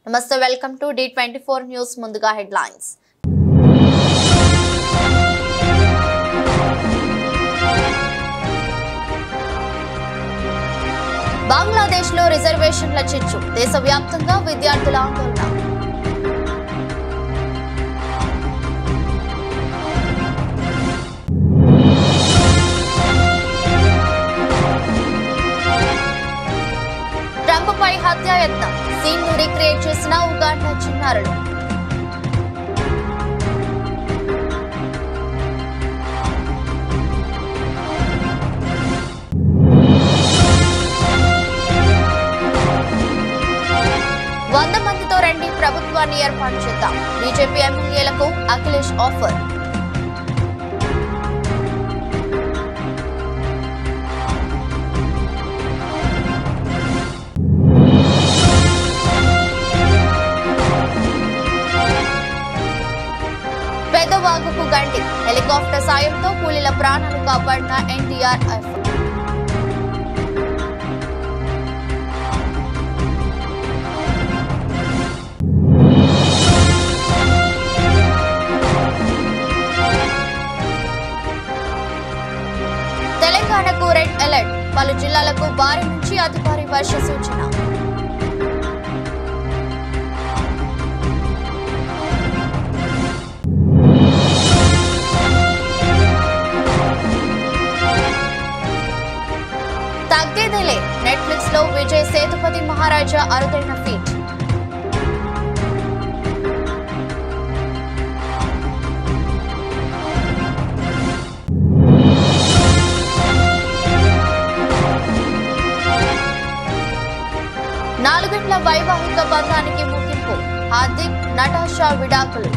నమస్తే welcome to D24 news ముందుగా headlines Bangladesh లో రిజర్వేషన్ల చిచ్చు దేశవ్యాప్తంగా విద్యార్థుల ఆందోళన ట్రంప్ పై హత్యాయత్నం సీన్ ను రీక్రియేట్ చేసిన ఉగాండా చిన్నారులు వంద మందితో రండి ప్రభుత్వాన్ని ఏర్పాటు చేద్దాం బీజేపీ ఎమ్మెల్యేలకు అఖిలేష్ ఆఫర్ పెదవాగుకు గండి హెలికాప్టర్ సాయంతో కూలీల ప్రాణాలు కాపాడిన ఎన్డీఆర్ఎఫ్ తెలంగాణకు రెడ్ అలర్ట్ పలు జిల్లాలకు భారీ నుంచి అతి భారీ వర్ష సూచన తగ్గేదేలే నెట్ఫ్లిక్స్ లో విజయ్ సేతుపతి మహారాజా అరుదైన ఫీట్ నాలుగేళ్ల వైవాహిక బంధానికి ముగింపు హార్దిక్ నటాషా విడాకులు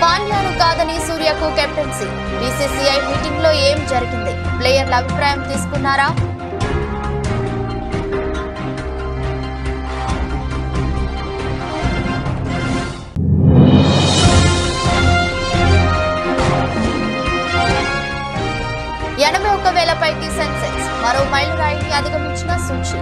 పాండ్యాను కాదని సూర్యకు కెప్టెన్సీ బీసీసీఐ మీటింగ్ లో ఏం జరిగింది ప్లేయర్ల అభిప్రాయం తీసుకున్నారా పైకి సెన్సెక్స్ మరో మైలురాయిని అధిగమించిన సూచి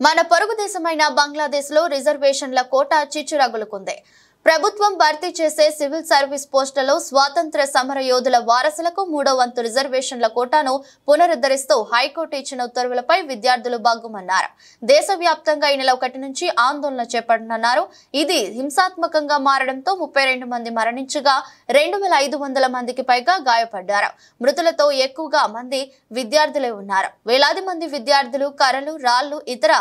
మన పొరుగు దేశమైన బంగ్లాదేశ్ లో రిజర్వేషన్ల కోటా చిచ్చురగులుకుంది ప్రభుత్వం భర్తీ చేసే సివిల్ సర్వీస్ పోస్టులలో స్వాతంత్ర సమర యోధుల వారసులకు 3వ వంతు రిజర్వేషన్ల కోటాను పునరుద్ధరిస్తూ హైకోర్టు ఇచ్చిన ఉత్తర్వులపై విద్యార్థులు బగ్గుమన్నారు దేశవ్యాప్తంగా ఈ నెల 1 నుంచి ఆందోళన చేపట్టనున్నారు ఇది హింసాత్మకంగా మారడంతో 32 మంది మరణించగా 2500 మందికి పైగా గాయపడ్డారు మృతులతో ఎక్కువగా మంది విద్యార్థులే ఉన్నారు వేలాది మంది విద్యార్థులు కర్రలు రాళ్లు ఇతర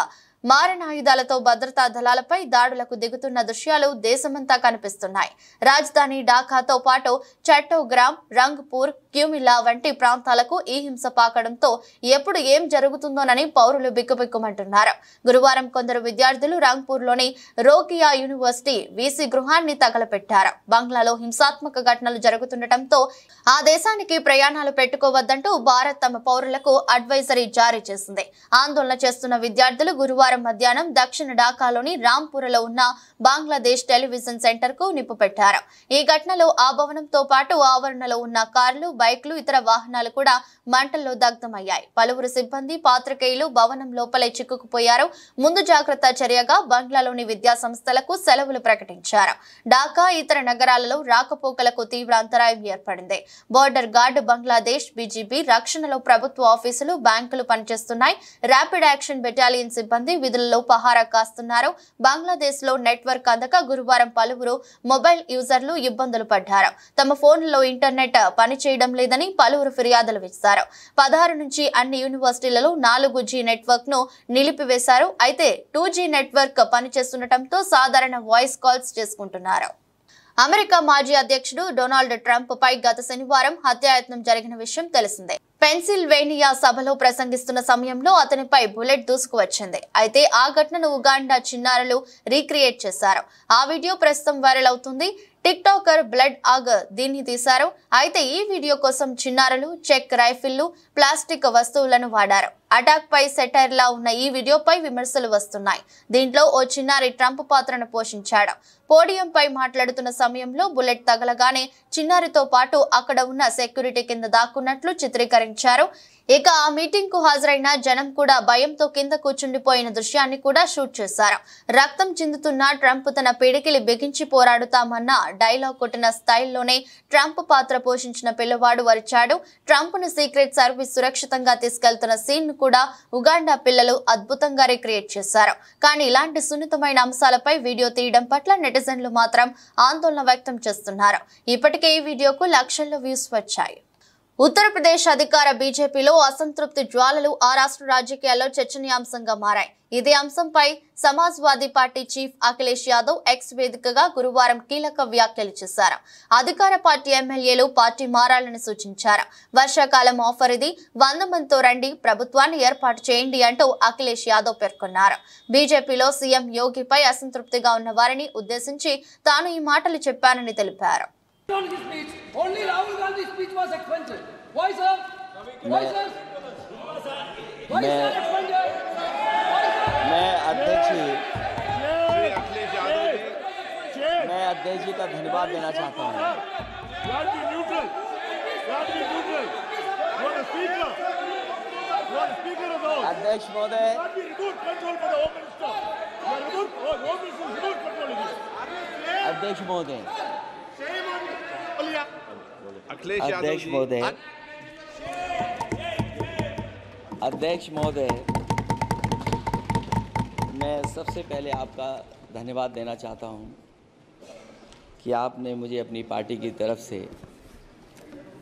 మారణాయుధాలతో భద్రతా దళాలపై దాడులకు దిగుతున్న దృశ్యాలు దేశమంతా కనిపిస్తున్నాయి రాజధాని ఢాకాతో పాటు చట్టోగ్రామ్ రంగ్పూర్ క్యూమిలా వంటి ప్రాంతాలకు ఈ హింస పాకడంతో ఎప్పుడు ఏం జరుగుతుందోనని పౌరులు బిక్కుబిక్కుమంటున్నారు గురువారం కొందరు విద్యార్థులు రంగ్పూర్లోని రోకియా యూనివర్సిటీ వీసీ గృహాన్ని తగలపెట్టారు బంగ్లాలో హింసాత్మక ఘటనలు జరుగుతుండటంతో ఆ దేశానికి ప్రయాణాలు పెట్టుకోవద్దంటూ భారత్ తమ పౌరులకు అడ్వైజరీ జారీ చేసింది ఆందోళన చేస్తున్న విద్యార్థులు గురువారం మధ్యాహ్నం దక్షిణ ఢాకాలోని రాంపూర్లో ఉన్న బంగ్లాదేశ్ టెలివిజన్ సెంటర్ కు నిప్పు పెట్టారు ఈ ఘటనలో ఆ భవనంతో పాటు ఆవరణలో ఉన్న కార్లు బైక్లు ఇతర వాహనాలు కూడా మంటల్లో దగ్ధమయ్యాయి పలువురు సిబ్బంది పాత్రికేయులు భవనం లోపలే చిక్కుకుపోయారు ముందు జాగ్రత్త చర్యగా బంగ్లాలోని విద్యా సంస్థలకు సెలవులు ప్రకటించారు ఢాకా ఇతర నగరాలలో రాకపోకలకు తీవ్ర అంతరాయం ఏర్పడింది బోర్డర్ గార్డ్ బంగ్లాదేశ్ బీజేపీ రక్షణలో ప్రభుత్వ ఆఫీసులు బ్యాంకులు పనిచేస్తున్నాయి ర్యాపిడ్ యాక్షన్ బెటాలియన్ సిబ్బంది విధులలో పహారా కాస్తున్నారు బంగ్లాదేశ్ లో నెట్వర్క్ అందక గురువారం పలువురు మొబైల్ యూజర్లు ఇబ్బందులు పడ్డారు తమ ఫోన్లలో ఇంటర్నెట్ పనిచేయడం లేదని పలువురు ఫిర్యాదులు ఇచ్చారు 16 నుంచి అన్ని యూనివర్సిటీలలో 4G నెట్వర్క్ ను నిలిపివేశారు అయితే 2G నెట్వర్క్ పనిచేస్తుండటంతో సాధారణ వాయిస్ కాల్స్ చేసుకుంటున్నారు అమెరికా మాజీ అధ్యక్షుడు డొనాల్డ్ ట్రంప్ పై గత శనివారం హత్యాయత్నం జరిగిన విషయం తెలిసిందే పెన్సిల్వేనియా సభలో ప్రసంగిస్తున్న సమయంలో అతనిపై బుల్లెట్ దూసుకువచ్చింది అయితే ఆ ఘటనను ఉగాండా చిన్నారులు రీక్రియేట్ చేశారు ఆ వీడియో ప్రస్తుతం వైరల్ అవుతుంది టిక్ టాకర్ బ్లడ్ ఆగర్ దీన్ని తీశారు. అయితే ఈ వీడియో కోసం చిన్నారులు చెక్ రైఫిళ్లు ప్లాస్టిక్ వస్తువులను వాడారు. అటాక్ పై సెటైర్ లా ఉన్న ఈ వీడియోపై విమర్శలు వస్తున్నాయి. దీంట్లో ఓ చిన్నారి ట్రంప్ పాత్రను పోషించాడు. పోడియంపై మాట్లాడుతున్న సమయంలో బుల్లెట్ తగలగానే చిన్నారితో పాటు అక్కడ ఉన్న సెక్యూరిటీ కింద దాక్కున్నట్లు చిత్రీకరించారు. ఇక ఆ మీటింగ్ కు హాజరైన జనం కూడా భయంతో కింద కూర్చుండిపోయిన దృశ్యాన్ని కూడా షూట్ చేశారు. రక్తం చిందుతున్న ట్రంప్ తన పిడికిలి బిగించి పోరాడుతామన్న డైలాగ్ కొట్టిన స్టైల్లోనే ట్రంప్ పాత్ర పోషించిన పిల్లవాడు వరిచాడు. ట్రంప్ ను సీక్రెట్ సర్వీస్ సురక్షితంగా తీసుకెళ్తున్న సీన్ కూడా ఉగాండా పిల్లలు అద్భుతంగా రిక్రియేట్ చేశారు. కానీ ఇలాంటి సున్నితమైన అంశాలపై వీడియో తీయడం పట్ల నెటిజన్లు మాత్రం ఆందోళన వ్యక్తం చేస్తున్నారు. ఇప్పటికే ఈ వీడియోకు లక్షల్లో వ్యూస్ వచ్చాయి. ఉత్తరప్రదేశ్ అధికార బీజేపీలో అసంతృప్తి జ్వాలలు ఆ రాష్ట్ర రాజకీయాల్లో చర్చనీయాంశంగా మారాయి. ఇదే అంశంపై Samajwadi party chief Akhilesh Yadav X వేదికగా గురువారం కీలక వ్యాఖ్యలు చేశారు. అధికార పార్టీ ఎమ్మెల్యేలు పార్టీ మారాలని సూచించారు. వర్షాకాలం ఆఫర్ ఇది, 100 మందితో రండి, ప్రభుత్వాన్ని ఏర్పాటు చేయండి అంటూ అఖిలేష్ యాదవ్ పేర్కొన్నారు. బీజేపీలో సీఎం యోగిపై అసంతృప్తిగా ఉన్న వారిని ఉద్దేశించి తాను ఈ మాటలు చెప్పానని తెలిపారు. Only Rahul Gandhi's speech was expensive. Why, sir? Why, sir? Why, sir? Expensive? मैं अध्यक्ष जी का धन्यवाद देना चाहता हूँ। अध्यक्ष महोदय, अध्यक्ष महोदय, अध्यक्ष महोदय, मैं सबसे पहले आपका धन्यवाद देना चाहता हूं कि आपने मुझे अपनी पार्टी की तरफ से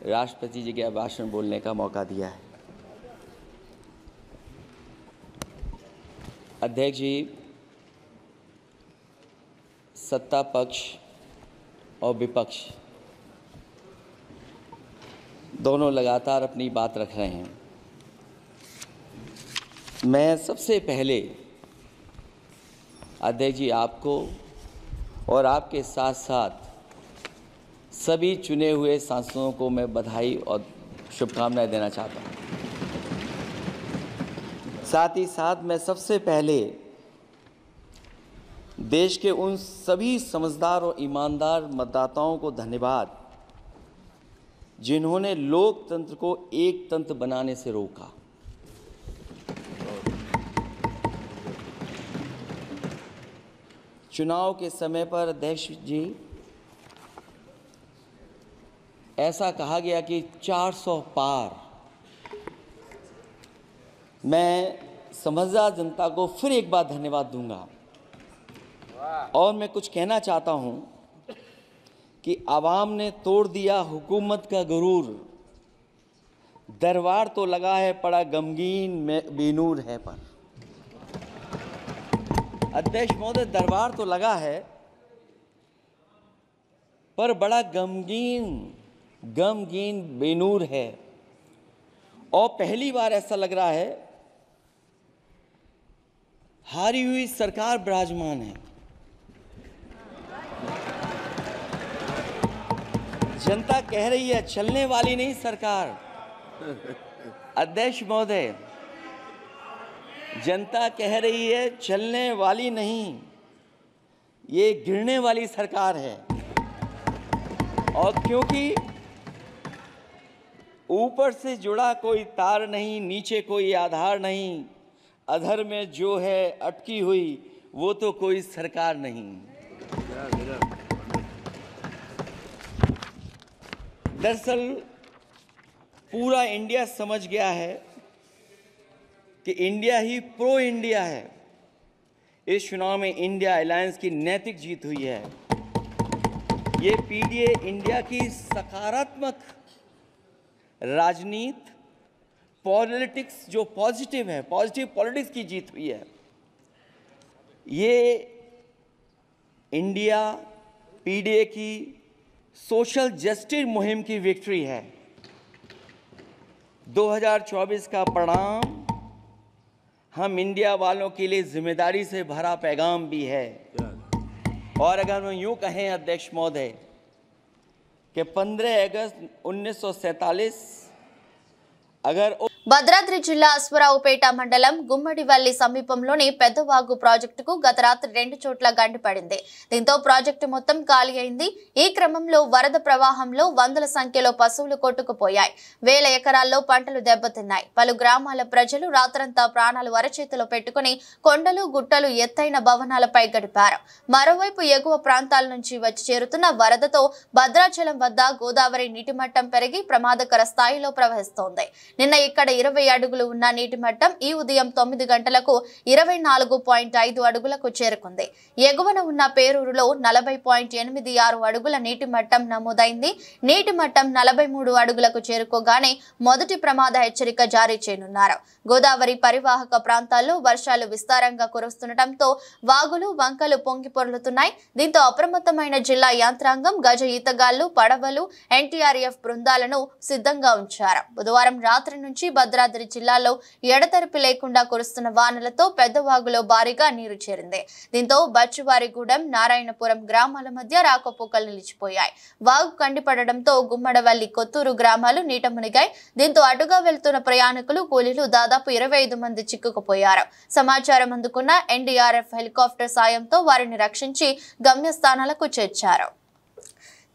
राष्ट्रपति जी के भाषण बोलने का मौका दिया है। अध्यक्ष जी, सत्ता पक्ष और विपक्ष दोनों लगातार अपनी बात रख रहे हैं। मैं सबसे पहले अध्यक्ष जी आपको और आपके साथ साथ सभी चुने हुए सांसदों को मैं बधाई और शुभकामनाएं देना चाहता हूं। साथ ही साथ मैं सबसे पहले देश के उन सभी समझदार और ईमानदार मतदाताओं को धन्यवाद जिन्होंने लोकतंत्र को एक तंत्र बनाने से रोका। चुनाव के समय पर अध्यक्ष जी ऐसा कहा गया कि 400 पार। मैं समझदार जनता को फिर एक बार धन्यवाद दूंगा और मैं कुछ कहना चाहता हूं कि आवाम ने तोड़ दिया हुकूमत का गुरूर, दरबार तो लगा है पड़ा गमगीन में बेनूर है पर। अध्यक्ष महोदय, दरबार तो लगा है पर बड़ा गमगीन बेनूर है और पहली बार ऐसा लग रहा है हारी हुई सरकार विराजमान है। जनता कह रही है चलने वाली नहीं सरकार। अध्यक्ष महोदय, जनता कह रही है चलने वाली नहीं, ये गिरने वाली सरकार है। और क्योंकि ऊपर से जुड़ा कोई तार नहीं, नीचे कोई आधार नहीं, अधर में जो है अटकी हुई वो तो कोई सरकार नहीं। दरअसल पूरा इंडिया समझ गया है कि इंडिया ही प्रो इंडिया है। इस चुनाव में इंडिया अलायंस की नैतिक जीत हुई है। ये पीडीए इंडिया की सकारात्मक राजनीति, पॉलिटिक्स जो पॉजिटिव है, पॉजिटिव पॉलिटिक्स की जीत हुई है। ये इंडिया पीडीए की सोशल जस्टिस मुहिम की विक्ट्री है। 2024 का परिणाम हम इंडिया वालों के लिए जिम्मेदारी से भरा पैगाम भी है। और अगर हम यूँ कहें अध्यक्ष महोदय कि 15 अगस्त 1947 अगर భద్రాద్రి జిల్లా అశ్వరావుపేట మండలం గుమ్మడివల్లి సమీపంలోని పెద్దవాగు ప్రాజెక్టుకు గత రాత్రి 2 చోట్ల గండి పడింది. దీంతో ప్రాజెక్టు మొత్తం ఖాళీ అయింది. ఈ క్రమంలో వరద ప్రవాహంలో వందల సంఖ్యలో పశువులు కొట్టుకుపోయాయి. వేల ఎకరాల్లో పంటలు దెబ్బతిన్నాయి. పలు గ్రామాల ప్రజలు రాత్రంతా ప్రాణాలు అరచేతిలో పెట్టుకుని కొండలు గుట్టలు ఎత్తైన భవనాలపై గడిపారు. మరోవైపు ఎగువ ప్రాంతాల నుంచి వచ్చి చేరుతున్న వరదతో భద్రాచలం వద్ద గోదావరి నీటిమట్టం పెరిగి ప్రమాదకర స్థాయిలో ప్రవహిస్తోంది. నిన్న ఇక్కడ 20 అడుగులు ఉన్న నీటి మట్టం ఈ ఉదయం 9 గంటలకు 24.5 అడుగులకు చేరుకుంది. ఎగువన ఉన్న పేరూరులో 40.86 అడుగుల నీటి మట్టం నమోదైంది. నీటి మట్టం 43 అడుగులకు చేరుకోగానే మొదటి ప్రమాద హెచ్చరిక జారీ చేయనున్నారు. గోదావరి పరివాహక ప్రాంతాల్లో వర్షాలు విస్తారంగా కురుస్తుండటంతో వాగులు వంకలు పొంగి పొర్లుతున్నాయి. దీంతో అప్రమత్తమైన జిల్లా యంత్రాంగం గజ ఈతగాళ్లు, పడవలు, ఎన్టీఆర్ఎఫ్ బృందాలను సిద్ధంగా ఉంచారు. బుధవారం రాత్రి నుంచి భద్రాద్రి జిల్లాలో ఎడతెరిపి లేకుండా కురుస్తున్న వానలతో పెద్దవాగులో భారీగా నీరు చేరింది. దీంతో బచ్చువారిగూడెం, నారాయణపురం గ్రామాల మధ్య రాకపోకలు నిలిచిపోయాయి. వాగు కండిపడడంతో గుమ్మడవల్లి, కొత్తూరు గ్రామాలు నీట మునిగాయి. దీంతో అటుగా వెళ్తున్న ప్రయాణికులు, కూలీలు దాదాపు 25 మంది చిక్కుకుపోయారు. సమాచారం అందుకున్న ఎన్డీఆర్ఎఫ్ హెలికాప్టర్ సాయంతో వారిని రక్షించి గమ్యస్థానాలకు చేర్చారు.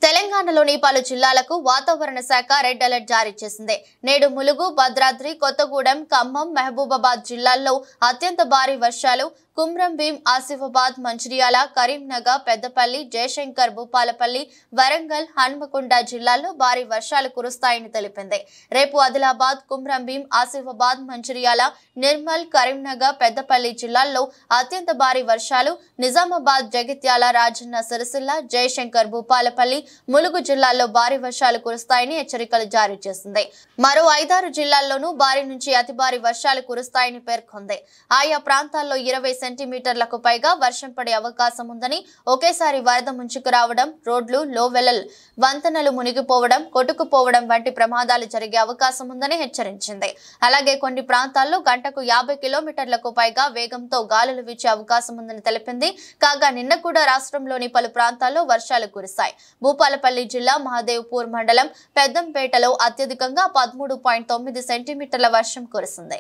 తెలంగాణలోని పలు జిల్లాలకు వాతావరణ శాఖ రెడ్ అలర్ట్ జారీ చేసింది. నేడు ములుగు, భద్రాద్రి, కొత్తగూడెం, ఖమ్మం, మహబూబాబాద్ జిల్లాల్లో అత్యంత భారీ వర్షాలు, కుమ్రంభీం, ఆసిఫాబాద్, మంచిర్యాల, కరీంనగర్, పెద్దపల్లి, జయశంకర్, భూపాలపల్లి, వరంగల్, హన్మకొండ జిల్లాల్లో భారీ వర్షాలు కురుస్తాయని తెలిపింది. రేపు ఆదిలాబాద్, కుమ్రంభీం, ఆసిఫాబాద్, మంచిర్యాల, నిర్మల్, కరీంనగర్, పెద్దపల్లి జిల్లాల్లో అత్యంత భారీ వర్షాలు, నిజామాబాద్, జగిత్యాల, రాజన్న సిరిసిల్ల, జయశంకర్, భూపాలపల్లి, ములుగు జిల్లాల్లో భారీ వర్షాలు కురుస్తాయని హెచ్చరికలు జారీ చేసింది. మరో 5-6 జిల్లాల్లోనూ భారీ నుంచి అతి భారీ వర్షాలు కురుస్తాయని పేర్కొంది. ఆయా ప్రాంతాల్లో 20 సెంటీమీటర్లకు పైగా వర్షం పడే అవకాశం ఉందని, ఒకేసారి వరద ముంచుకు రావడం, రోడ్లు, లోవెలల్ వంతెనలు మునిగిపోవడం, కొట్టుకుపోవడం వంటి ప్రమాదాలు జరిగే అవకాశం ఉందని హెచ్చరించింది. అలాగే కొన్ని ప్రాంతాల్లో గంటకు 50 కిలోమీటర్లకు పైగా వేగంతో గాలులు వీచే అవకాశం ఉందని తెలిపింది. కాగా నిన్న కూడా రాష్ట్రంలోని పలు ప్రాంతాల్లో వర్షాలు కురిశాయి. భూపాలపల్లి జిల్లా మహదేవ్పూర్ మండలం పెద్దంపేటలో అత్యధికంగా 13.9 సెంటీమీటర్ల వర్షం కురిసింది.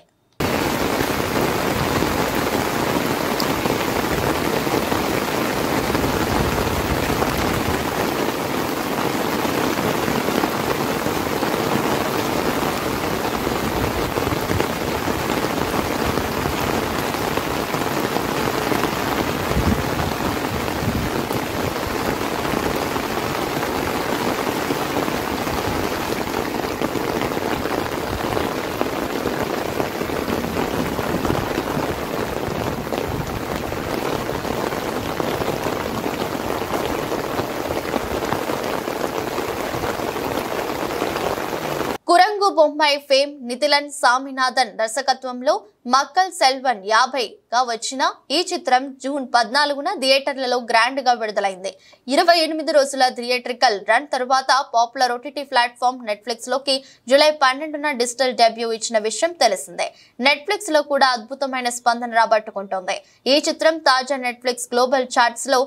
కురంగు బొమ్మాయి ఫేమ్ నితిలన్ సామినాథన్ దర్శకత్వంలో మక్కల్ సెల్వన్ 50గా వచ్చిన ఈ చిత్రం జూన్ 14న థియేటర్లలో గ్రాండ్ గా విడుదలైంది. 28 రోజుల థియేట్రికల్ రన్ తర్వాత పాపులర్ ఓటీటీ ప్లాట్ఫామ్ నెట్ఫ్లిక్స్ లోకి జూలై 12న డిజిటల్ డెబ్యూ ఇచ్చిన విషయం తెలిసిందే. నెట్ఫ్లిక్స్ లో కూడా అద్భుతమైన స్పందన రాబట్టుకుంటోంది. ఈ చిత్రం తాజా నెట్ఫ్లిక్స్ గ్లోబల్ చార్ట్స్ లో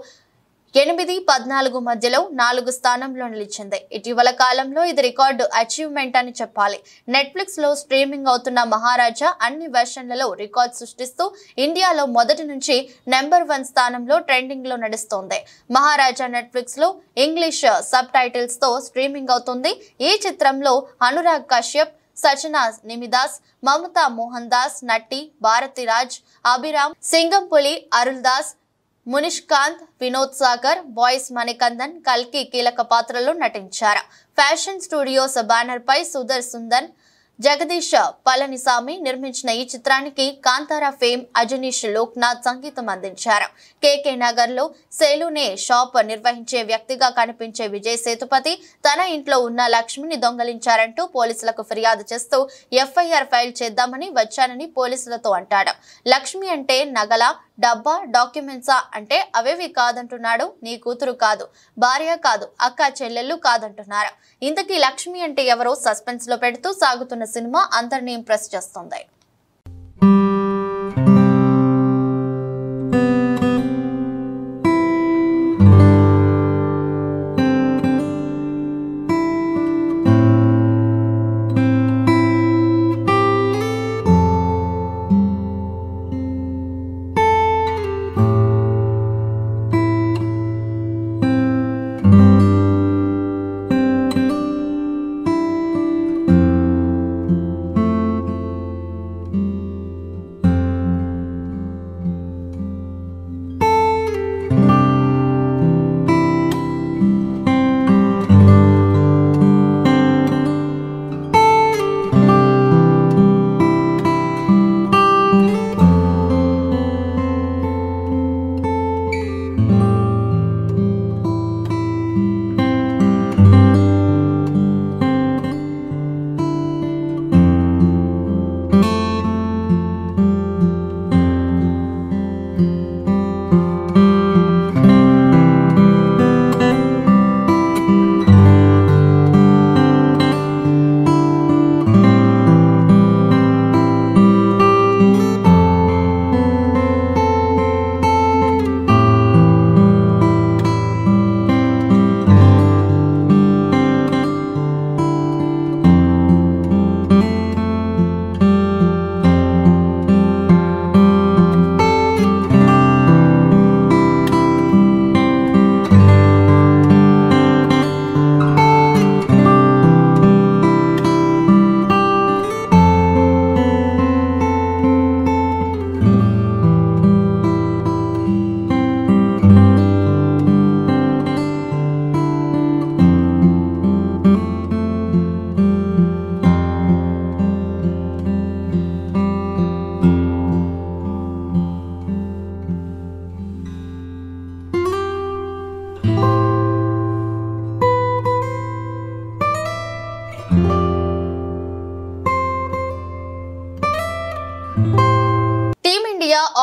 8-14 మధ్యలో 4 స్థానంలో నిలిచింది. ఇటీవల కాలంలో ఇది రికార్డు అచీవ్మెంట్ అని చెప్పాలి. నెట్ఫ్లిక్స్ లో స్ట్రీమింగ్ అవుతున్న మహారాజా అన్ని వెర్షన్లలో రికార్డ్ సృష్టిస్తూ ఇండియాలో మొదటి నుంచి నెంబర్ 1 స్థానంలో ట్రెండింగ్ లో నడుస్తోంది. మహారాజా నెట్ఫ్లిక్స్ లో ఇంగ్లీష్ సబ్ టైటిల్స్ తో స్ట్రీమింగ్ అవుతుంది. ఈ చిత్రంలో అనురాగ్ కశ్యప్, సచనా నిమిదాస్, మమతా మోహన్ దాస్, నట్టి భారతిరాజ్, అభిరామ్, సింగంపులి, అరుల్ దాస్, మునిష్కాంత్, వినోద్ సాగర్, బాయ్స్ మణికందన్, కల్కి కీలక పాత్రలో నటించారు. ఫ్యాషన్ స్టూడియోస్ బ్యానర్ పై సుధర్ సుందన్, జగదీష్ పళనిసామి నిర్మించిన ఈ చిత్రానికి కాంతారా ఫేమ్ అజనీష్ లోక్నాథ్ సంగీతం అందించారు. కేకే నగర్ లో సెలూనే షాప్ నిర్వహించే వ్యక్తిగా కనిపించే విజయ్ సేతుపతి తన ఇంట్లో ఉన్న లక్ష్మిని దొంగలించారంటూ పోలీసులకు ఫిర్యాదు చేస్తూ ఎఫ్ఐఆర్ ఫైల్ చేద్దామని వచ్చానని పోలీసులతో అంటాడు. లక్ష్మి అంటే నగల, డబ్బా, డాక్యుమెంట్సా అంటే అవేవి కాదంటున్నాడు. నీ కూతురు కాదు, భార్య కాదు, అక్క చెల్లెళ్ళు కాదంటున్నారు. ఇంతకీ లక్ష్మి అంటే ఎవరో సస్పెన్స్ లో పెడుతూ సాగుతున్న సినిమా అందరినీ ఇంప్రెస్ చేస్తుంది.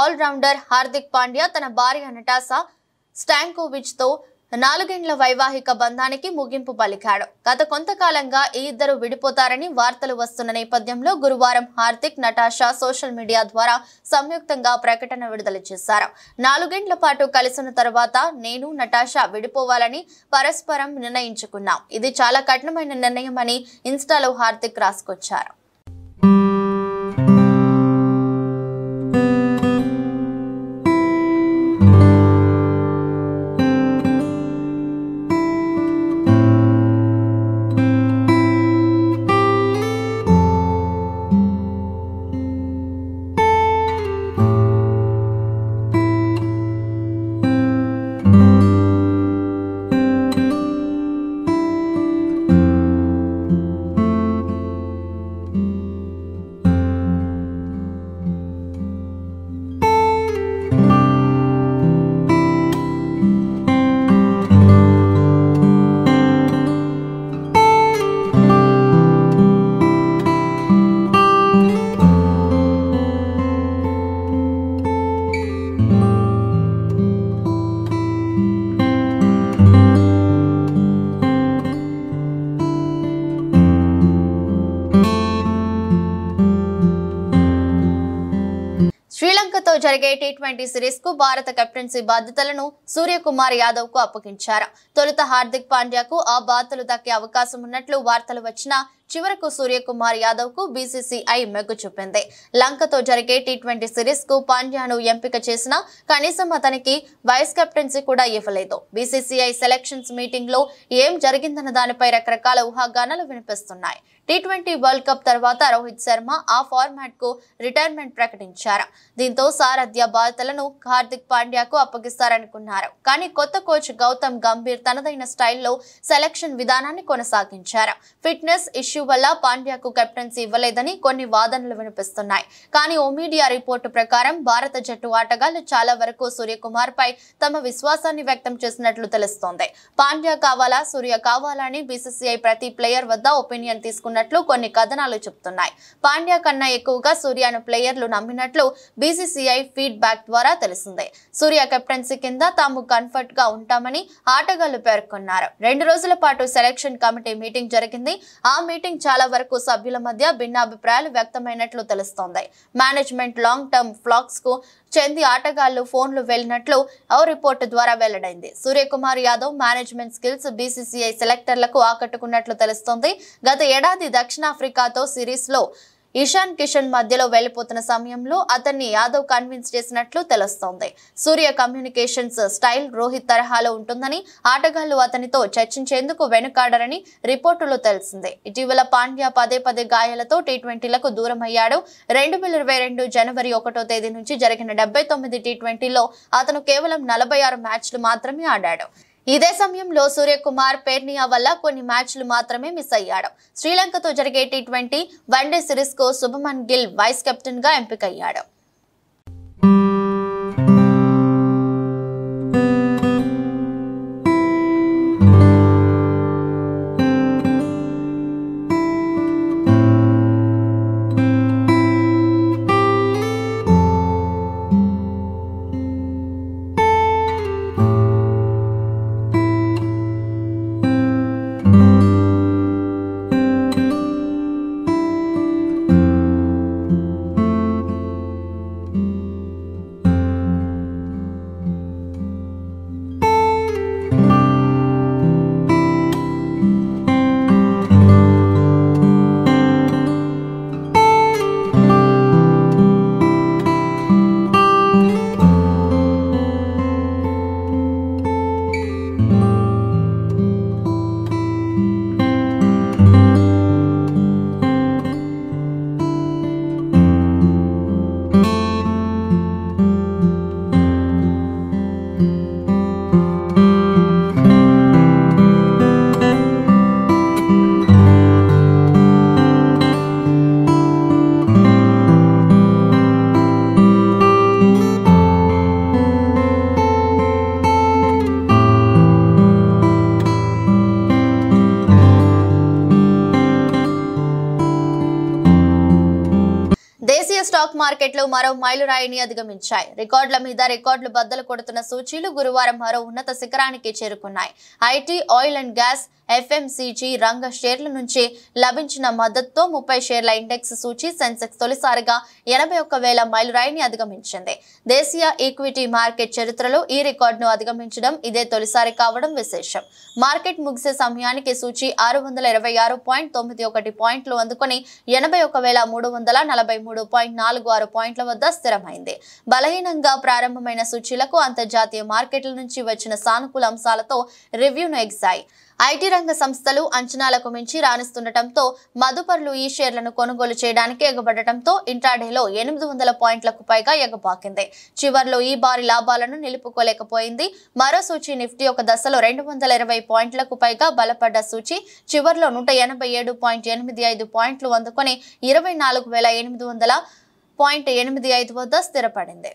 ఆల్రౌండర్ హార్దిక్ పాండ్యా తన భార్య నటాషా స్టాంకోవిచ్ తో 4 ఏళ్ల వైవాహిక బంధానికి ముగింపు పలికాడు. గత కొంతకాలంగా ఈ ఇద్దరు విడిపోతారని వార్తలు వస్తున్న నేపథ్యంలో గురువారం హార్దిక్, నటాషా సోషల్ మీడియా ద్వారా సంయుక్తంగా ప్రకటన విడుదల చేశారు. 4 ఏళ్ల పాటు కలిసిన తర్వాత నేను, నటాషా విడిపోవాలని పరస్పరం నిర్ణయించుకున్నాం. ఇది చాలా కఠినమైన నిర్ణయం అని ఇన్స్టాలో హార్దిక్ రాసుకొచ్చారు. శ్రీలంకతో జరిగే టీ20 సిరీస్ కు భారత కెప్టెన్సీ బాధ్యతలను సూర్యకుమార్ యాదవ్ కు అప్పగించారు. తొలుత హార్దిక్ పాండ్యాకు ఆ బాధ్యతలు దక్కే అవకాశం ఉన్నట్లు వార్తలు వచ్చినా చివరకు సూర్యకుమార్ యాదవ్ కు బీసీసీఐ మెగ్గు చూపింది. లంకతో జరిగే టీ20 సిరీస్ కు పాండ్యాను ఎంపిక చేసినా కనీసం అతనికి వైస్ కెప్టెన్సీ కూడా ఇవ్వలేదు. బీసీసీఐ సెలక్షన్స్ మీటింగ్ లో ఏం జరిగిందన్న దానిపై రకరకాల ఊహాగానాలు వినిపిస్తున్నాయి. టీ20 వరల్డ్ కప్ తర్వాత రోహిత్ శర్మ ఆ ఫార్మాట్ కు రిటైర్మెంట్ ప్రకటించారు. దీంతో సారథ్య బాధ్యతలను హార్దిక్ పాండ్యాకు అప్పగిస్తారనుకున్నారు. కానీ కొత్త కోచ్ గౌతమ్ గంభీర్ తనదైన స్టైల్లో సెలక్షన్ విధానాన్ని కొనసాగించారు. ఫిట్నెస్ ఇష్యూ వల్ల పాండ్యాకు కెప్టెన్సీ ఇవ్వలేదని కొన్ని వాదనలు వినిపిస్తున్నాయి. కానీ ఓ మీడియా రిపోర్టు ప్రకారం భారత జట్టు ఆటగాళ్లు చాలా వరకు సూర్యకుమార్ పై తమ విశ్వాసాన్ని వ్యక్తం చేసినట్లు తెలుస్తోంది. పాండ్యా కావాలా, సూర్య కావాలా అని బీసీసీఐ ప్రతి ప్లేయర్ వద్ద ఒపీనియన్ తీసుకున్నట్లు కొన్ని కథనాలు చెబుతున్నాయి. పాండ్యా కన్నా ఎక్కువగా సూర్యను ప్లేయర్లు నమ్మినట్లు బీసీసీఐ ఫీడ్బ్యాక్ ద్వారా తెలిసిందే. సూర్య కెప్టెన్సీ కింద తాము కంఫర్ట్ గా ఉంటామని ఆటగాళ్లు పేర్కొన్నారు. 2 రోజుల పాటు సెలక్షన్ కమిటీ మీటింగ్ జరిగింది. ఆ మీటింగ్ చాలా వరకు సభ్యుల మధ్య భిన్నాభిప్రాయాలు వ్యక్తమైనట్లు తెలుస్తోంది. మేనేజ్మెంట్ లాంగ్ టర్మ్ ఫ్లాక్స్ కు చెంది ఆటగాళ్లు ఫోన్లు వెళ్లినట్లు ఓ రిపోర్టు ద్వారా వెల్లడైంది. Suryakumar Yadav management skills BCCI సెలెక్టర్లకు ఆకట్టుకున్నట్లు తెలుస్తోంది. గత ఏడాది దక్షిణాఫ్రికాతో సిరీస్ లో ఇషాన్ కిషన్ మధ్యలో వెళ్లిపోతున్న సమయంలో అతన్ని యాదవ్ కన్విన్స్ చేసినట్లు తెలుస్తోంది. సూర్య కమ్యూనికేషన్స్ స్టైల్ రోహిత్ తరహాలో ఉంటుందని, ఆటగాళ్లు అతనితో చర్చించేందుకు వెనుకాడరని రిపోర్టులో తెలిసిందే. ఇటీవల పాండ్యా పదే గాయాలతో టీ20లకు దూరమయ్యాడు. 2022 జనవరి 1వ తేదీ నుంచి జరిగిన 79 టీ20లో అతను కేవలం 46 మ్యాచ్లు మాత్రమే ఆడాడు. ఇదే సమయంలో సూర్యకుమార్ పెర్నియా వల్ల కొన్ని మ్యాచ్లు మాత్రమే మిస్ అయ్యాడు. శ్రీలంకతో జరిగే టీ20 వన్డే సిరీస్ కు శుభమన్ గిల్ వైస్ కెప్టెన్ గా ఎంపికయ్యాడు. మార్కెట్లు మరో మైలురాయిని అధిగమించాయి. రికార్డుల మీద రికార్డులు బద్దలు కొడుతున్న సూచీలు గురువారం మరో ఉన్నత శిఖరానికి చేరుకున్నాయి. IT, oil and gas, FMCG రంగ షేర్ల నుంచి లభించిన మద్దతుతో 30 షేర్ల ఇండెక్స్ సూచీ సెన్సెక్స్ తొలిసారిగా 81,000 మైలురాయిని అధిగమించింది. దేశీయ ఈక్విటీ మార్కెట్ చరిత్రలో ఈ రికార్డును అధిగమించడం ఇదే తొలిసారి కావడం విశేషం. మార్కెట్ ముగిసే సమయానికి సూచీ 626.91 పాయింట్లు అందుకొని 81,343.46 పాయింట్ల వద్ద స్థిరమైంది. బలహీనంగా ప్రారంభమైన సూచీలకు అంతర్జాతీయ మార్కెట్ల నుంచి వచ్చిన సానుకూల అంశాలతో రివ్యూను ఎగిశాయి. ఐటీ రంగ సంస్థలు అంచనాలకు మించి రాణిస్తుండటంతో మదుపర్లు ఈ షేర్లను కొనుగోలు చేయడానికి ఎగబడటంతో ఇంట్రాడేలో 800 పాయింట్లకు పైగా ఎగపాకింది. చివర్లో ఈ భారీ లాభాలను నిలుపుకోలేకపోయింది. మరో సూచీ నిఫ్టీ ఒక దశలో 220 పాయింట్లకు పైగా బలపడ్డ సూచీ చివర్లో 187.85 పాయింట్లు అందుకొని 24,800.85 వద్ద స్థిరపడింది.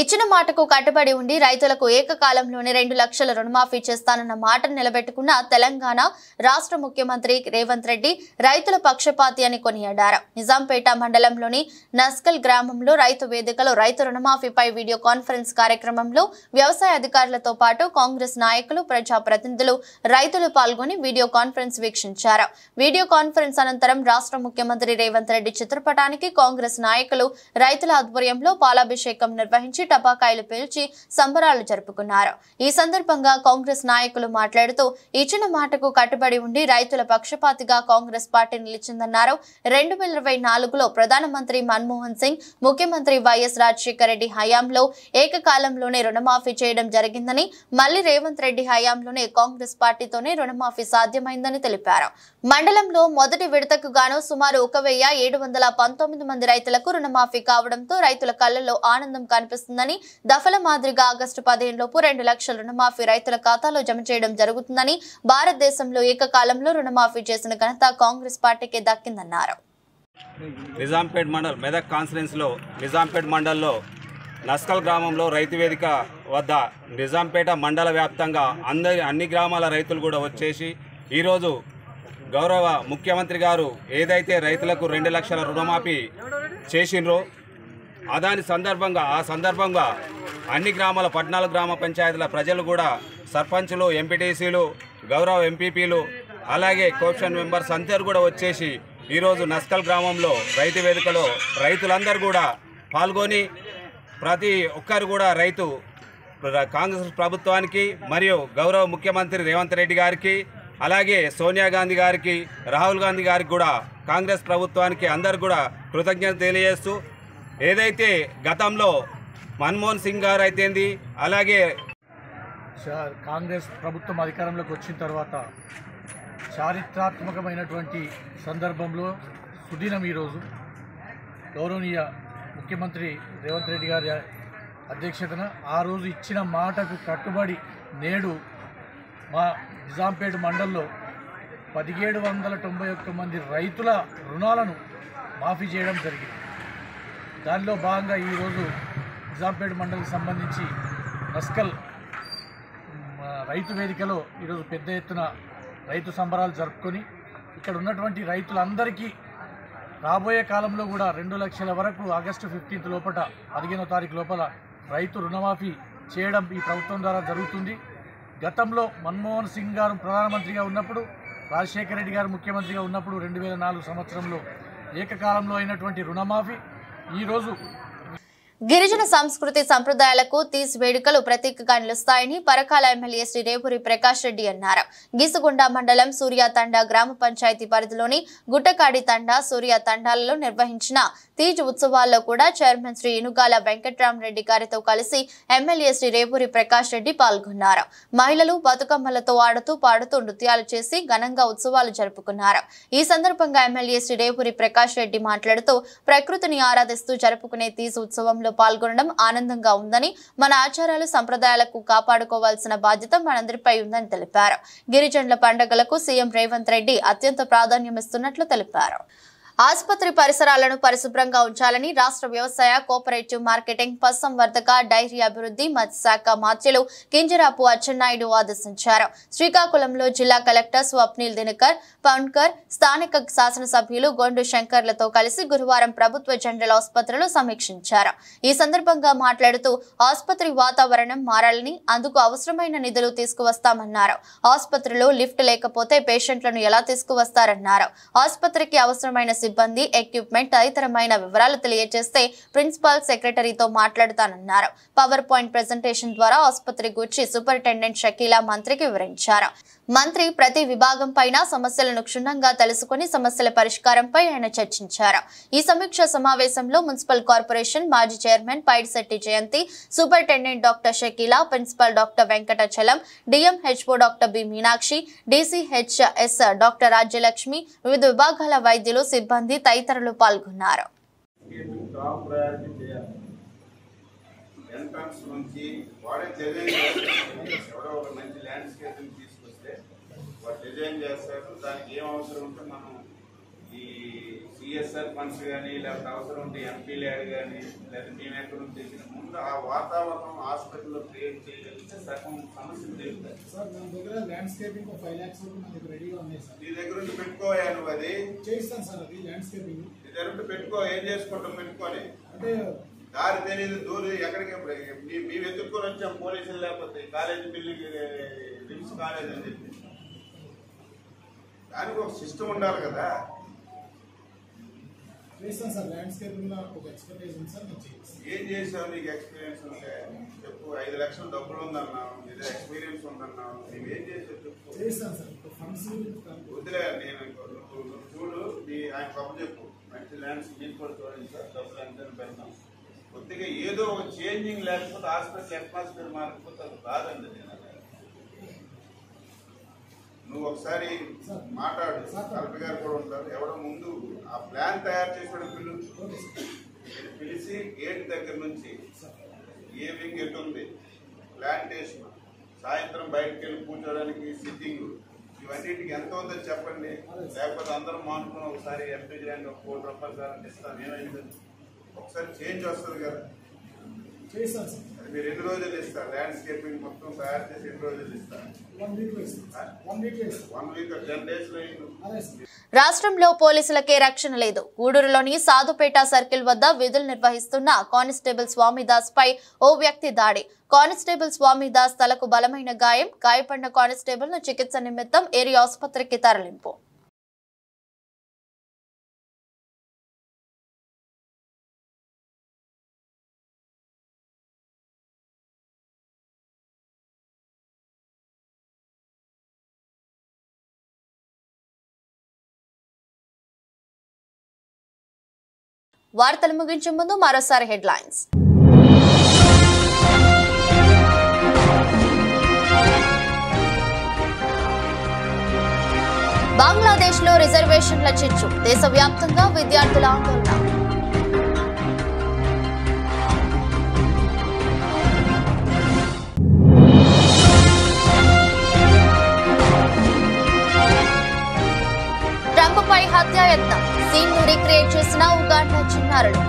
ఇచ్చిన మాటకు కట్టుబడి ఉండి రైతులకు ఏకకాలంలోనే 2 లక్షల రుణమాఫీ చేస్తానన్న మాటను నిలబెట్టుకున్న తెలంగాణ రాష్ట్ర ముఖ్యమంత్రి రేవంత్ రెడ్డి రైతుల పక్షపాతి అని కొనియాడారు. నిజాంపేట మండలంలోని నస్కల్ గ్రామంలో రైతు వేదికలో రైతు రుణమాఫీపై వీడియో కాన్ఫరెన్స్ కార్యక్రమంలో వ్యవసాయ అధికారులతో పాటు కాంగ్రెస్ నాయకులు, ప్రజాప్రతినిధులు, రైతులు పాల్గొని వీడియో కాన్ఫరెన్స్ వీక్షించారు. వీడియో కాన్ఫరెన్స్ అనంతరం రాష్ట్ర ముఖ్యమంత్రి రేవంత్ రెడ్డి చిత్రపటానికి కాంగ్రెస్ నాయకులు రైతుల ఆధ్వర్యంలో పాలాభిషేకం నిర్వహించి టపాకాయలు పేల్చి సంబరాలు జరుపుకున్నారు. ఈ సందర్భంగా కాంగ్రెస్ నాయకులు మాట్లాడుతూ ఇచ్చిన మాటకు కట్టుబడి ఉండి రైతుల పక్షపాతిగా కాంగ్రెస్ పార్టీ నిలిచిందన్నారు. 2024లో ప్రధానమంత్రి మన్మోహన్ సింగ్, ముఖ్యమంత్రి వైఎస్ రాజశేఖర రెడ్డి హయాంలో ఏకకాలంలోనే రుణమాఫీ చేయడం జరిగిందని, మళ్లీ రేవంత్ రెడ్డి హయాంలోనే కాంగ్రెస్ పార్టీతోనే రుణమాఫీ సాధ్యమైందని తెలిపారు. మండలంలో మొదటి విడతకు గాను సుమారు 1,719 మంది రైతులకు రుణమాఫీ కావడంతో రైతుల కళ్లలో ఆనందం కనిపిస్తుందని, దఫల మాదిరిగా ఆగస్టు 15 లోపు 2 లక్షల రుణమాఫీ రైతుల ఖాతాలో జమ చేయడం జరుగుతుందని, భారతదేశంలో ఏకకాలంలో రుణమాఫీ చేసిన ఘనత కాంగ్రెస్ పార్టీకి దక్కిందన్నారు. నిజాంపేట్ మండల్ మెదక్ కాన్ఫరెన్స్లో నిజాంపేట్ మండల్లో నస్కల్ గ్రామంలో రైతు వేదిక వద్ద నిజాంపేట మండల వ్యాప్తంగా అన్ని గ్రామాల రైతులు కూడా వచ్చేసి ఈరోజు గౌరవ ముఖ్యమంత్రి గారు ఏదైతే రైతులకు 2 లక్షల రుణమాఫీ చేసిండ్రో ఆ సందర్భంగా అన్ని గ్రామాల 14 గ్రామ పంచాయతీల ప్రజలు కూడా సర్పంచులు, ఎంపీటీసీలు, గౌరవ ఎంపీపీలు, అలాగే కోఆప్షన్ మెంబర్స్ అందరూ కూడా వచ్చేసి ఈరోజు నస్కల్ గ్రామంలో రైతు వేదికలో రైతులందరూ కూడా పాల్గొని ప్రతి ఒక్కరు కూడా కాంగ్రెస్ ప్రభుత్వానికి మరియు గౌరవ ముఖ్యమంత్రి రేవంత్ రెడ్డి గారికి, అలాగే సోనియా గాంధీ గారికి, రాహుల్ గాంధీ గారికి కూడా కాంగ్రెస్ ప్రభుత్వానికి అందరు కూడా కృతజ్ఞత తెలియజేస్తూ ఏదైతే గతంలో మన్మోహన్ సింగ్ గారు అయితేంది, అలాగే కాంగ్రెస్ ప్రభుత్వం అధికారంలోకి వచ్చిన తర్వాత చారిత్రాత్మకమైనటువంటి సందర్భంలో సుదినం ఈరోజు గౌరవనీయ ముఖ్యమంత్రి రేవంత్ రెడ్డి గారి అధ్యక్షతన ఆ రోజు ఇచ్చిన మాటకు కట్టుబడి నేడు మా నిజాంపేట మండల్లో 1791 మంది రైతుల రుణాలను మాఫీ చేయడం జరిగింది. దానిలో భాగంగా ఈరోజు నిజాంపేట మండలికి సంబంధించి నస్కల్ రైతు వేదికలో ఈరోజు పెద్ద ఎత్తున రైతు సంబరాలు జరుపుకొని ఇక్కడ ఉన్నటువంటి రైతులందరికీ రాబోయే కాలంలో కూడా 2 లక్షల వరకు ఆగస్టు 15 లోపల 15వ తారీఖు లోపల రైతు రుణమాఫీ చేయడం ఈ ప్రభుత్వం ద్వారా జరుగుతుంది. గతంలో మన్మోహన్ సింగ్ గారు ప్రధానమంత్రిగా ఉన్నప్పుడు, రాజశేఖర రెడ్డి గారు ముఖ్యమంత్రిగా ఉన్నప్పుడు 2004 సంవత్సరంలో ఏకకాలంలో అయినటువంటి రుణమాఫీ ఈరోజు గిరిజన సంస్కృతి సంప్రదాయాలకు తీస్ వేడుకలు ప్రతీకగా నిలుస్తాయని పరకాల ఎమ్మెల్యే శ్రీ రేవూరి ప్రకాష్ రెడ్డి అన్నారు. గీసుగుండ మండలం సూర్య తండా గ్రామ పంచాయతీ పరిధిలోని గుట్టకాడి తండా సూర్య తండాలలో నిర్వహించిన తీజ్ ఉత్సవాల్లో కూడా చైర్మన్ శ్రీ ఇనుగాల వెంకట్రామరెడ్డి గారితో కలిసి ఎమ్మెల్యే శ్రీ రేవూరి ప్రకాష్ రెడ్డి పాల్గొన్నారు. మహిళలు బతుకమ్మలతో ఆడుతూ పాడుతూ నృత్యాలు చేసి ఘనంగా ఉత్సవాలు జరుపుకున్నారు. ఈ సందర్భంగా ఎమ్మెల్యే శ్రీ రేవూరి ప్రకాష్ రెడ్డి మాట్లాడుతూ ప్రకృతిని ఆరాధిస్తూ జరుపుకునే తీజ్ ఉత్సవంలో పాల్గొనడం ఆనందంగా ఉందని, మన ఆచారాలు సంప్రదాయాలకు కాపాడుకోవాల్సిన బాధ్యత మనందరిపై ఉందని తెలిపారు. గిరిజనుల పండుగలకు సీఎం రేవంత్ రెడ్డి అత్యంత ప్రాధాన్యమిస్తున్నట్లు తెలిపారు. ఆసుపత్రి పరిసరాలను పరిశుభ్రంగా ఉంచాలని రాష్ట్ర వ్యవసాయ కోఆపరేటివ్ మార్కెటింగ్ పశుసంవర్ధక డైరీ అభివృద్ధి మత్స్యశాఖ మాత్యులు కింజరాపు అచ్చెన్నాయుడు ఆదేశించారు. శ్రీకాకుళంలో జిల్లా కలెక్టర్ స్వప్నిల్ దినకర్ పౌన్కర్ స్థానిక శాసనసభ్యులు గొండు శంకర్లతో కలిసి గురువారం ప్రభుత్వ జనరల్ ఆసుపత్రిలో సమీక్షించారు. ఈ సందర్భంగా మాట్లాడుతూ ఆసుపత్రి వాతావరణం మారాలని, అందుకు అవసరమైన నిధులు తీసుకువస్తామన్నారు. ఆసుపత్రిలో లిఫ్ట్ లేకపోతే పేషెంట్లను ఎలా తీసుకువస్తారన్నారు. ఆసుపత్రికి అవసరమైన సిబ్బంది, ఎక్విప్మెంట్ తదితరమైన వివరాలు తెలియజేస్తే ప్రిన్సిపల్ సెక్రటరీతో మాట్లాడుతానన్నారు. పవర్ పాయింట్ ప్రెజెంటేషన్ ద్వారా ఆసుపత్రి గురించి సూపరింటెండెంట్ షకీలా మంత్రికి వివరించారు. మంత్రి ప్రతి విభాగం పైన సమస్యలను క్షుణ్ణంగా తెలుసుకుని సమస్యల పరిష్కారంపై ఆయన చర్చించారు. ఈ సమీక్ష సమావేశంలో మున్సిపల్ కార్పొరేషన్ మాజీ chairman Paidisetti Jayanthi, superintendent doctor Shakeela, principal doctor Venkatachalam, DMHO doctor B Meenakshi, DCHS doctor Rajyalakshmi, వివిధ విభాగాల వైద్యులు, సిబ్బంది తదితరులు పాల్గొన్నారు. ఎంట్రన్స్ నుంచి వాడే ఎవరో ఒక మంచి ల్యాండ్స్కేపింగ్ తీసుకొస్తే వాడు డిజైన్ చేస్తారు. దానికి ఏం అవసరం ఉంటే మనం ఈ సిఎస్ఆర్ ఫండ్స్ కానీ లేకపోతే అవసరం ఉంటే ఎంపీ ల్యాడ్ కానీ లేదా మేము ఎక్కడ నుంచి తెచ్చిన ముందు ఆ వాతావరణం హాస్పిటల్లో క్రియేట్ చేయగలిగితే సగం సమస్యలు తెలుస్తాయి. సార్ మన దగ్గర ల్యాండ్స్కేపింగ్ 5 lakhs వరకు మన దగ్గర రెడీగా ఉన్నాయి సార్. నీ దగ్గర ఉండి పెట్టుకోయా నువ్వు, అది చేయిస్తాను సార్. అది ల్యాండ్స్కేపింగ్ నీ దగ్గర ఉండి పెట్టుకో, ఏం చేసుకుంటాం పెట్టుకొని. అంటే దారి తెలియదు, దూరం ఎక్కడికి మేము ఎదుర్కొని వచ్చాం పోలీసులు, లేకపోతే కాలేజీ బిల్డింగ్ రిమ్స్ కాలేజ్ అని చెప్పి. దానికి ఒక సిస్టమ్ ఉండాలి కదా. చేస్తాను సార్. ల్యాండ్స్కేపింగ్ లో ఒక ఎక్స్పర్టైజ్ ఉంది సార్. నేను చేస్తాను. ఏం చేసావు, నీకు ఎక్స్పీరియన్స్ ఉంటే చెప్పు. 5 లక్షలు డబ్బులు ఉందన్నావు, ఏదో ఎక్స్పీరియన్స్ ఉందన్నావు, నువ్వేం చేసావు చెప్పు. చేస్తాను సార్. ఫండ్స్ వదిలే, నేను నువ్వు చూడు, ఆయన గొప్ప చెప్పు. మంచి ల్యాండ్స్ మీకు కూడా చూడండి సార్, డబ్బులు ఎంత పెడతాం. కొద్దిగా ఏదో ఒక చేంజింగ్ లేకపోతే హాస్పిటల్ అట్మాస్ఫియర్ మారకపోతే అది రాదండి. నేను నువ్వు ఒకసారి మాట్లాడు, కలెక్టర్ గారు కూడా ఉంటారు. ఎవడో ముందు ఆ ప్లాన్ తయారు చేసిన పిలిచి గేట్ దగ్గర నుంచి ఏ వింగ్ ఎటు ఉంది, ప్లాంటేషన్, సాయంత్రం బయటకు వెళ్ళి కూర్చోడానికి సిట్టింగ్, ఇవన్నిటికి ఎంత ఉందో చెప్పండి. లేకపోతే అందరం మానుకుని ఒకసారి ఎంపీ ల్యాండ్ 1 కోటి రూపాయలు సార్ ఇస్తాను, ఏమైంది ఒకసారి చేంజ్ వస్తుంది కదా. చేస్తాను సార్. అది మీరు ఎన్ని రోజులు ఇస్తారు? ల్యాండ్స్కేపింగ్ మొత్తం తయారు చేసి ఎన్ని రోజులు ఇస్తారు? 1 week లో ఇస్తాను. 1 week లో ఇస్తాను. 1 week 10 days లో. అదే సార్. రాష్ట్రంలో పోలీసులకే రక్షణ లేదు. గూడూరులోని సాధుపేట సర్కిల్ వద్ద విధులు నిర్వహిస్తున్న కానిస్టేబుల్ స్వామిదాస్ పై ఓ వ్యక్తి దాడి. కానిస్టేబుల్ స్వామిదాస్ తలకు బలమైన గాయం. గాయపడిన కానిస్టేబుల్ ను చికిత్స నిమిత్తం ఏరియా ఆసుపత్రికి తరలింపు. వార్తలు ముగించే ముందు మరోసారి హెడ్లైన్స్. బంగ్లాదేశ్లో రిజర్వేషన్ల చిచ్చు. దేశవ్యాప్తంగా విద్యార్థుల ఆందోళన. ట్రంప్పై హత్యాయత్నం. సీన్ను రీక్రియేట్ చేసిన ఉగాండా చిన్నారులు.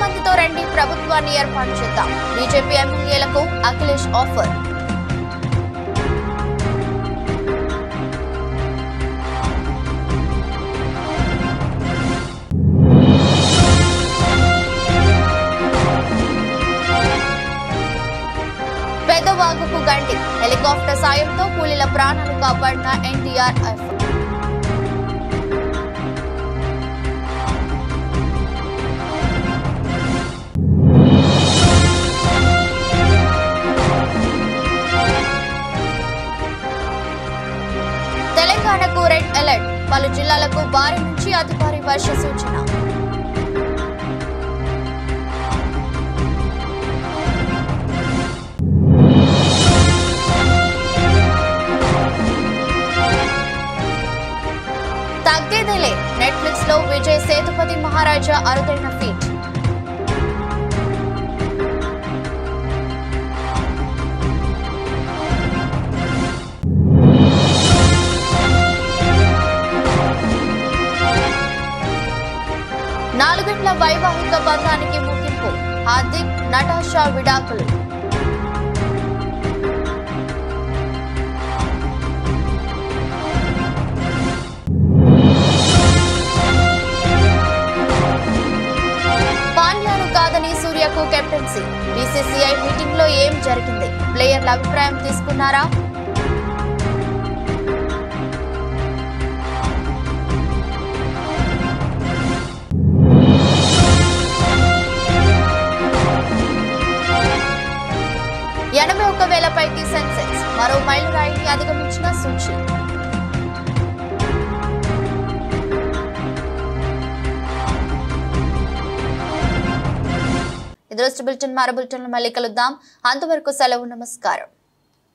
మందితో రండి, ప్రభుత్వాన్ని ఏర్పాటు చేద్దాం. బీజేపీ ఎమ్మెల్యేలకు అఖిలేష్ ఆఫర్. ఎన్డీఆర్ఎఫ్. తెలంగాణకు రెడ్ అలర్ట్, పలు జిల్లాలకు భారీ నుంచి అతి భారీ వర్ష సూచన. తగ్గేదేలే, నెట్ఫ్లిక్స్ లో విజయ్ సేతుపతి మహారాజా అరుదైన ఫీట్. నాలుగేళ్ల వైవాహిక బంధానికి ముగింపు, హార్దిక్ నటాషా విడాకులు. పాండ్యాను కాదని సూర్యకు కెప్టెన్సీ, బీసీసీఐ మీటింగ్ లో ఏం జరిగింది, ప్లేయర్ల అభిప్రాయం తీసుకున్నారా? పైకి సెన్సెక్స్ మరో మైలురాయిని అధిగమించిన సూచి. ఇది బులెటిన్, మరో బులెటిన్ మళ్ళీ కలుద్దాం. అంతవరకు సెలవు, నమస్కారం.